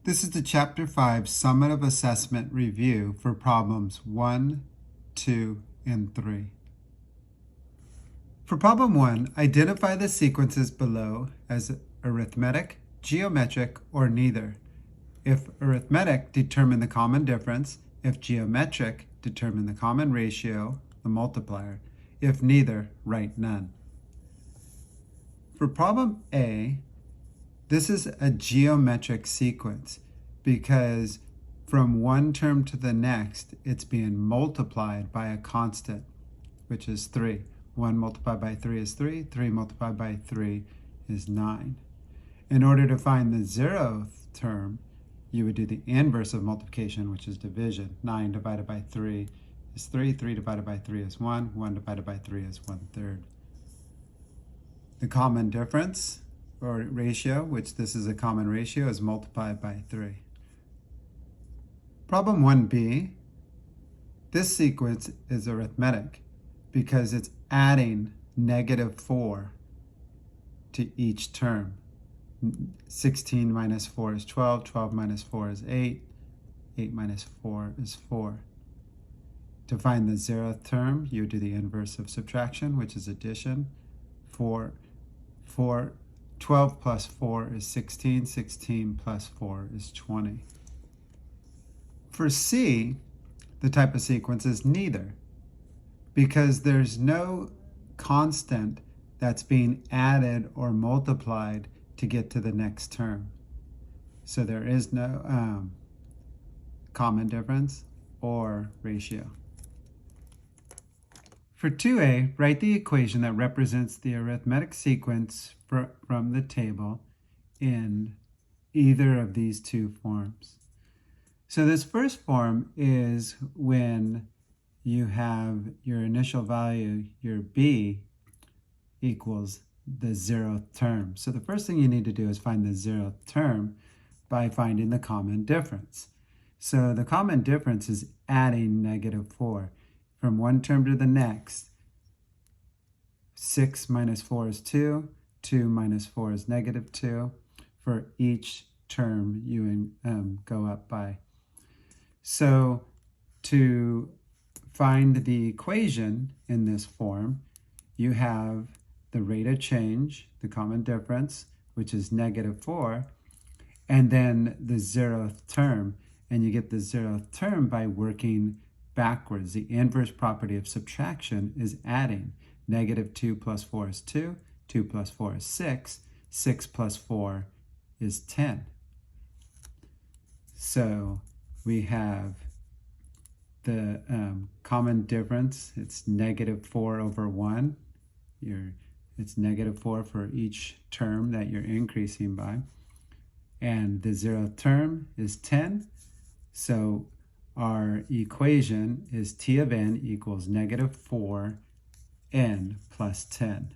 This is the Chapter 5 Summative Assessment Review for problems 1, 2, and 3. For problem 1, identify the sequences below as arithmetic, geometric, or neither. If arithmetic, determine the common difference. If geometric, determine the common ratio, the multiplier. If neither, write none. For problem A, this is a geometric sequence because from one term to the next, it's being multiplied by a constant, which is 3. 1 multiplied by 3 is 3. 3 multiplied by 3 is 9. In order to find the 0th term, you would do the inverse of multiplication, which is division. 9 divided by 3 is 3. 3 divided by 3 is 1. 1 divided by 3 is 1/3. The common difference, or ratio, which this is a common ratio, is multiplied by 3. Problem 1b, this sequence is arithmetic because it's adding -4 to each term. 16 minus 4 is 12, 12 minus 4 is 8, 8 minus 4 is 4. To find the 0th term, you do the inverse of subtraction, which is addition. 12 plus 4 is 16. 16 plus 4 is 20. For C, the type of sequence is neither, because there's no constant that's being added or multiplied to get to the next term. So there is no common difference or ratio. For 2a, write the equation that represents the arithmetic sequence from the table in either of these two forms. So this first form is when you have your initial value, your b, equals the 0th term. So the first thing you need to do is find the 0th term by finding the common difference. So the common difference is adding -4 from one term to the next. 6 minus 4 is 2. 2 minus 4 is -2. For each term you go up by. So to find the equation in this form, you have the rate of change, the common difference, which is -4, and then the 0th term. And you get the 0th term by working backwards. The inverse property of subtraction is adding. -2 plus 4 is 2. 2 plus 4 is 6. 6 plus 4 is 10. So we have the common difference. It's -4 over 1. It's -4 for each term that you're increasing by. And the 0th term is 10. So our equation is t of n equals -4n plus 10.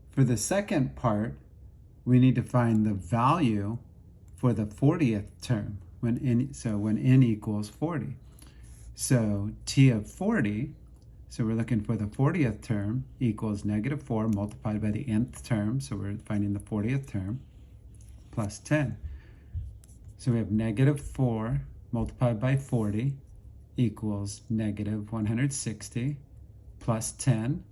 For the second part, we need to find the value for the 40th term when n equals 40. So t of 40, so we're looking for the 40th term, equals -4 multiplied by the nth term, so we're finding the 40th term, plus 10. So we have -4 multiplied by 40 equals -160, plus 10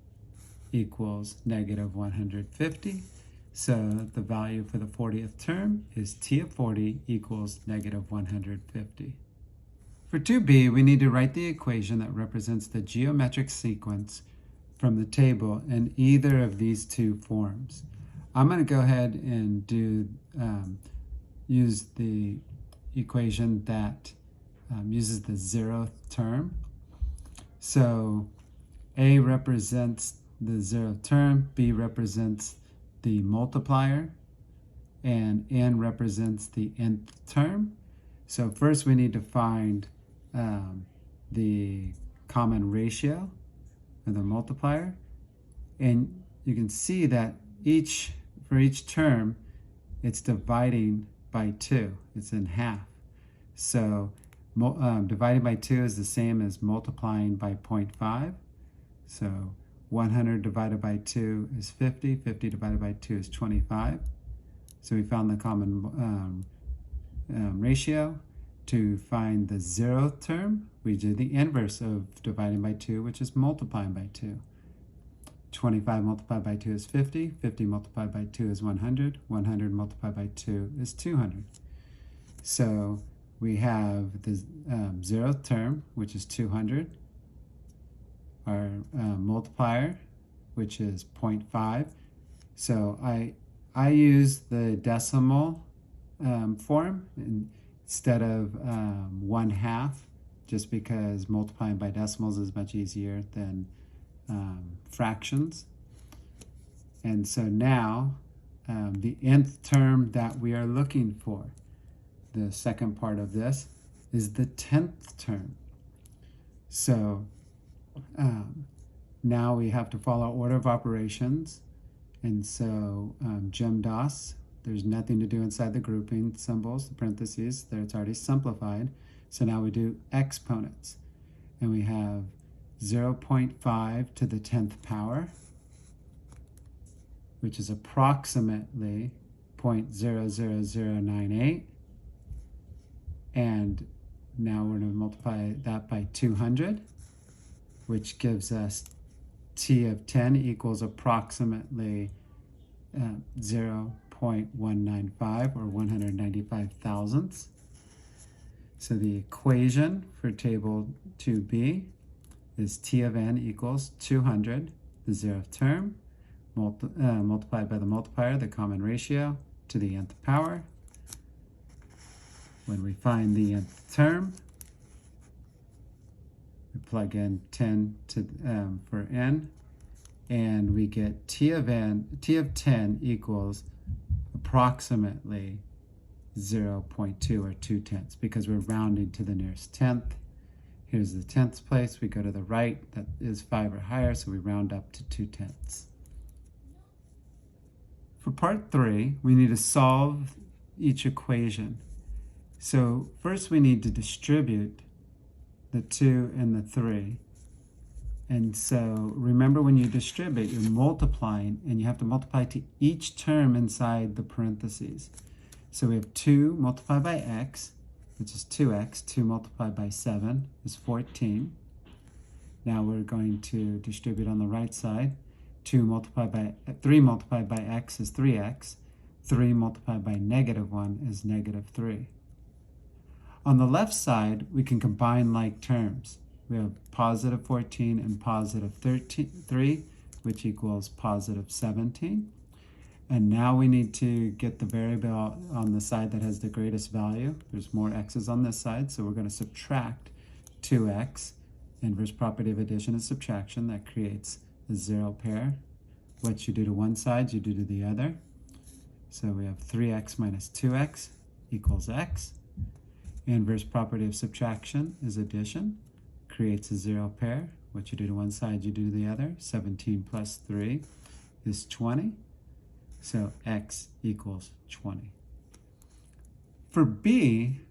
equals -150. So the value for the 40th term is t of 40 equals -150. For 2b, we need to write the equation that represents the geometric sequence from the table in either of these two forms. I'm going to go ahead and use the equation that uses the 0th term. So A represents the 0th term, B represents the multiplier, and n represents the nth term. So first we need to find the common ratio of the multiplier. And you can see that for each term, it's dividing by 2. It's in half. So dividing by 2 is the same as multiplying by 0.5. So 100 divided by 2 is 50. 50 divided by 2 is 25. So we found the common ratio. To find the 0th term, we did the inverse of dividing by 2, which is multiplying by 2. 25 multiplied by 2 is 50. 50 multiplied by 2 is 100. 100 multiplied by 2 is 200. So we have the 0th term, which is 200. Our multiplier, which is 0.5. So I use the decimal form instead of 1/2, just because multiplying by decimals is much easier than fractions. And so now the nth term that we are looking for, the second part of this, is the 10th term. So now we have to follow order of operations. And so GEMDAS, there's nothing to do inside the grouping symbols, the parentheses, there it's already simplified. So now we do exponents. And we have 0.5 to the 10th power, which is approximately 0.00098. And now we're going to multiply that by 200, which gives us t of 10 equals approximately 0.195 or 195 thousandths. So the equation for table 2b is t of n equals 200, the 0th term, multiplied by the multiplier, the common ratio, to the nth power. When we find the nth term, we plug in 10 to, for n, and we get t of 10 equals approximately 0.2 or 2/10, because we're rounding to the nearest tenth. Here's the 10th place. We go to the right, that is 5 or higher, so we round up to 2/10. For part 3, we need to solve each equation. So first we need to distribute the 2 and the 3. And so remember, when you distribute, you're multiplying, and you have to multiply to each term inside the parentheses. So we have 2 multiplied by x, which is 2x. 2 multiplied by 7 is 14. Now we're going to distribute on the right side. 3 multiplied by x is 3x. 3 multiplied by -1 is -3. On the left side, we can combine like terms. We have positive 14 and positive 3, which equals positive 17. And now we need to get the variable on the side that has the greatest value. There's more x's on this side, so we're going to subtract 2x. Inverse property of addition is subtraction. That creates a 0 pair. What you do to one side, you do to the other. So we have 3x minus 2x equals x. Inverse property of subtraction is addition. Creates a 0 pair. What you do to one side, you do to the other. 17 plus 3 is 20. So x equals 20. For B,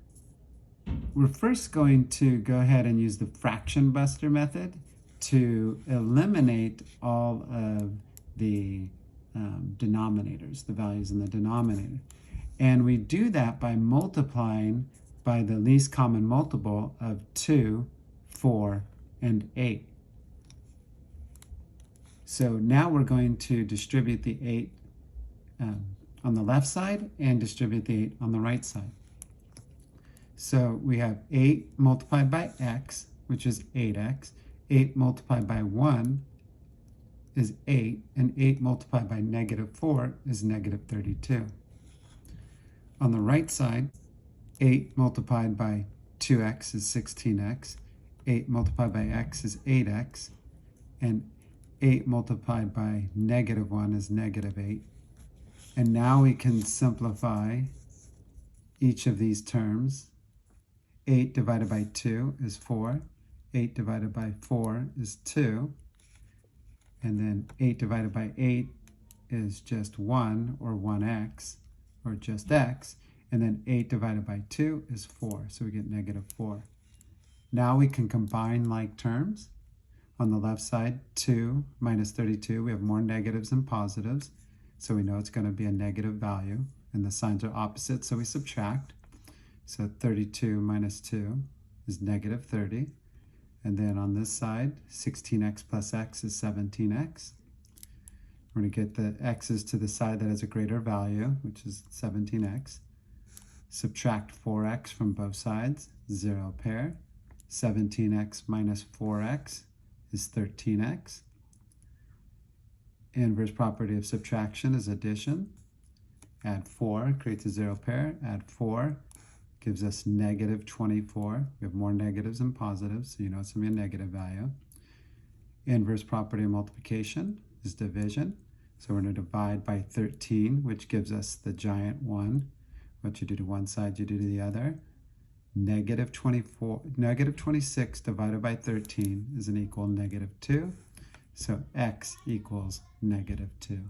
we're first going to go ahead and use the fraction buster method to eliminate all of the denominators, the values in the denominator. And we do that by multiplying by the least common multiple of 2, 4, and 8. So now we're going to distribute the 8 on the left side and distribute the 8 on the right side. So we have 8 multiplied by x, which is 8x. 8 multiplied by 1 is 8, and 8 multiplied by -4 is -32. On the right side, 8 multiplied by 2x is 16x. 8 multiplied by x is 8x. And 8 multiplied by -1 is -8. And now we can simplify each of these terms. 8 divided by 2 is 4. 8 divided by 4 is 2. And then 8 divided by 8 is just 1, or 1x, or just x. And then 8 divided by 2 is 4, so we get -4. Now we can combine like terms. On the left side, 2 minus 32, we have more negatives than positives, so we know it's going to be a negative value, and the signs are opposite, so we subtract. So 32 minus 2 is negative 30. And then on this side, 16x plus x is 17x. We're going to get the x's to the side that has a greater value, which is 17x. Subtract 4x from both sides, 0 pair. 17x minus 4x is 13x. Inverse property of subtraction is addition. Add 4 creates a 0 pair. Add 4 gives us negative 24. We have more negatives than positives, so you know it's going to be a negative value. Inverse property of multiplication is division. So we're going to divide by 13, which gives us the giant 1. What you do to one side, you do to the other. Negative 26 divided by 13 is an equal negative 2. So x equals negative 2.